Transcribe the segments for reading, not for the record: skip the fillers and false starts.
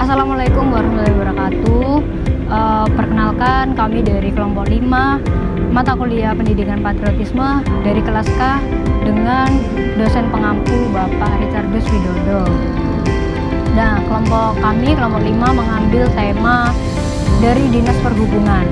Assalamualaikum warahmatullahi wabarakatuh. Perkenalkan, kami dari kelompok 5 mata kuliah pendidikan patriotisme dari kelas K dengan dosen pengampu Bapak Richardus Widodo. Nah, kelompok 5 mengambil tema dari Dinas Perhubungan.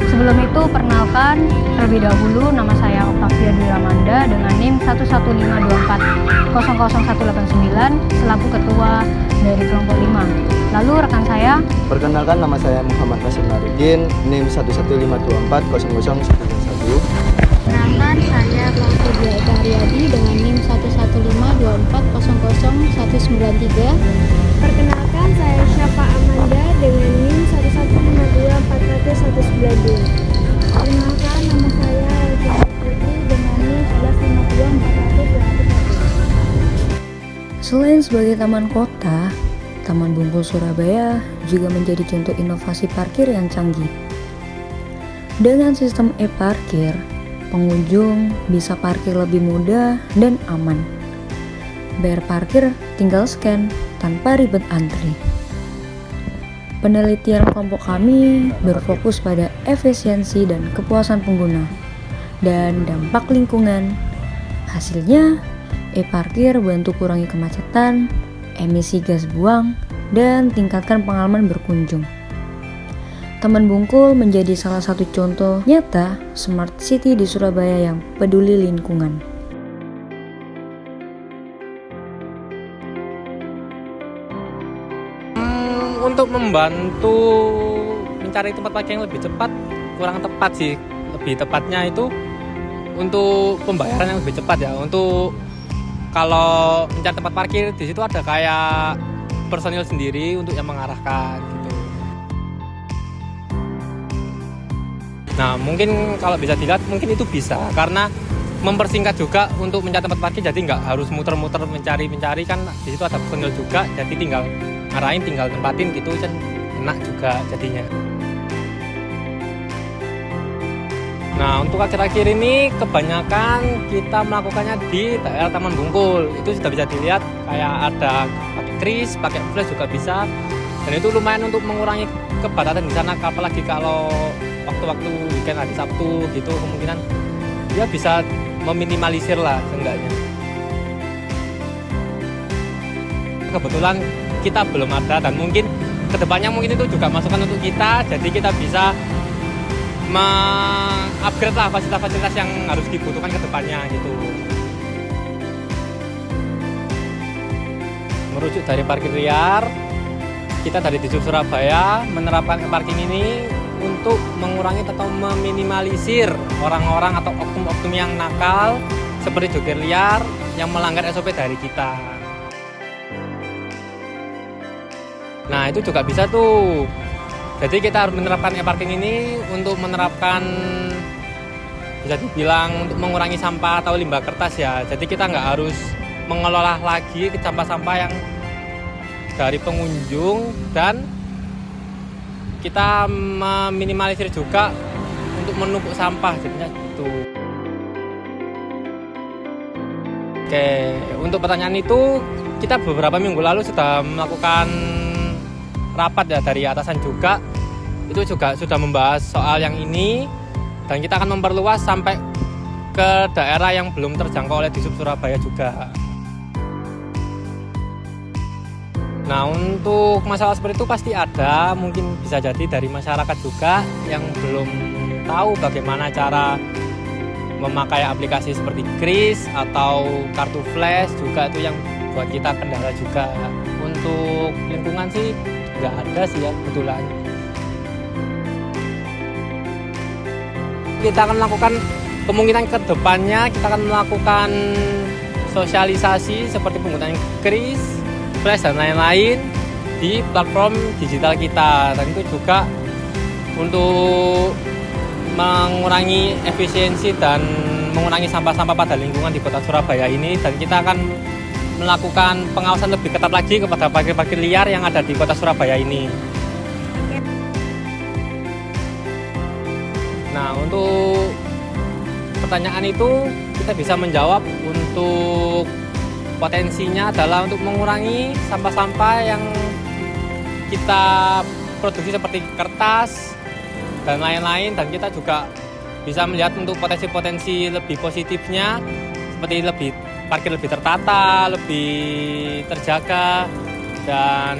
Sebelum itu, perkenalkan terlebih dahulu, nama saya Octavia Dwi Ramanda dengan NIM 11524000189 selaku ketua dari kelompok 5. Lalu rekan saya, perkenalkan, nama saya Muhammad Qasim Narudin, NIM 115240011. Perkenalkan, saya Claudia Eka Haryadi dengan NIM 11524000193. Perkenalkan, saya Syafa Amanda dengan NIM 11524001192. Perkenalkan, nama saya Elvina Putri dengan NIM 115240011. selain sebagai taman kota, Taman Bungkul Surabaya juga menjadi contoh inovasi parkir yang canggih. Dengan sistem e-parkir, pengunjung bisa parkir lebih mudah dan aman. Bayar parkir tinggal scan tanpa ribet antri. Penelitian kelompok kami berfokus pada efisiensi dan kepuasan pengguna dan dampak lingkungan. Hasilnya, e-parkir bantu kurangi kemacetan, emisi gas buang, dan tingkatkan pengalaman berkunjung. Taman Bungkul menjadi salah satu contoh nyata smart city di Surabaya yang peduli lingkungan. Untuk membantu mencari tempat parkir yang lebih cepat, kurang tepat sih. Lebih tepatnya itu untuk pembayaran yang lebih cepat ya. Untuk kalau mencari tempat parkir, di situ ada kayak personil sendiri untuk yang mengarahkan gitu. Nah, mungkin kalau bisa dilihat, mungkin itu bisa karena mempersingkat juga untuk mencari tempat parkir, jadi nggak harus muter-muter mencari kan. Di situ ada personil juga, jadi tinggal ngarahin, tinggal tempatin gitu kan, enak juga jadinya. Nah, untuk akhir-akhir ini kebanyakan kita melakukannya di daerah Taman Bungkul. Itu sudah bisa dilihat kayak ada pakai kris, pakai flash juga bisa. Dan itu lumayan untuk mengurangi kepadatan di sana, apalagi kalau waktu-waktu weekend hari Sabtu gitu, kemungkinan dia bisa meminimalisir lah seenggaknya. Kebetulan kita belum ada dan mungkin kedepannya mungkin itu juga masukan untuk kita, jadi kita bisa mengupgrade lah fasilitas-fasilitas yang harus dibutuhkan ke depannya gitu. Merujuk dari parkir liar, kita dari Disub Surabaya menerapkan parking ini untuk mengurangi atau meminimalisir orang-orang atau oknum-oknum yang nakal seperti joget liar yang melanggar SOP dari kita. Nah, itu juga bisa tuh. Jadi kita harus menerapkan e-parking ini untuk menerapkan, bisa dibilang untuk mengurangi sampah atau limbah kertas ya. Jadi kita nggak harus mengelola lagi sampah-sampah yang dari pengunjung, dan kita meminimalisir juga untuk menumpuk sampah jadinya gitu. Oke, untuk pertanyaan itu kita beberapa minggu lalu sudah melakukan rapat ya dari atasan juga. Itu juga sudah membahas soal yang ini, dan kita akan memperluas sampai ke daerah yang belum terjangkau oleh Disub Surabaya juga. Nah, untuk masalah seperti itu pasti ada, mungkin bisa jadi dari masyarakat juga yang belum tahu bagaimana cara memakai aplikasi seperti kris atau kartu flash juga, itu yang buat kita kendala juga. Untuk lingkungan sih nggak ada sih ya kebetulan. Kita akan melakukan, kemungkinan ke depannya kita akan melakukan sosialisasi seperti penggunaan kris, flash dan lain-lain di platform digital kita, dan itu juga untuk mengurangi efisiensi dan mengurangi sampah-sampah pada lingkungan di kota Surabaya ini. Dan kita akan melakukan pengawasan lebih ketat lagi kepada parkir-parkir liar yang ada di kota Surabaya ini. Nah, untuk pertanyaan itu kita bisa menjawab untuk potensinya adalah untuk mengurangi sampah-sampah yang kita produksi seperti kertas dan lain-lain, dan kita juga bisa melihat untuk potensi-potensi lebih positifnya seperti parkir lebih tertata, lebih terjaga, dan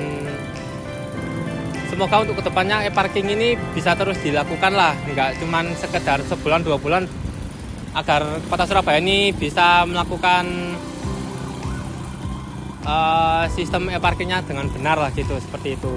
semoga untuk kedepannya e-parking ini bisa terus dilakukan lah, nggak cuma sekedar sebulan 2 bulan, agar Kota Surabaya ini bisa melakukan sistem e-parkingnya dengan benar lah gitu, seperti itu.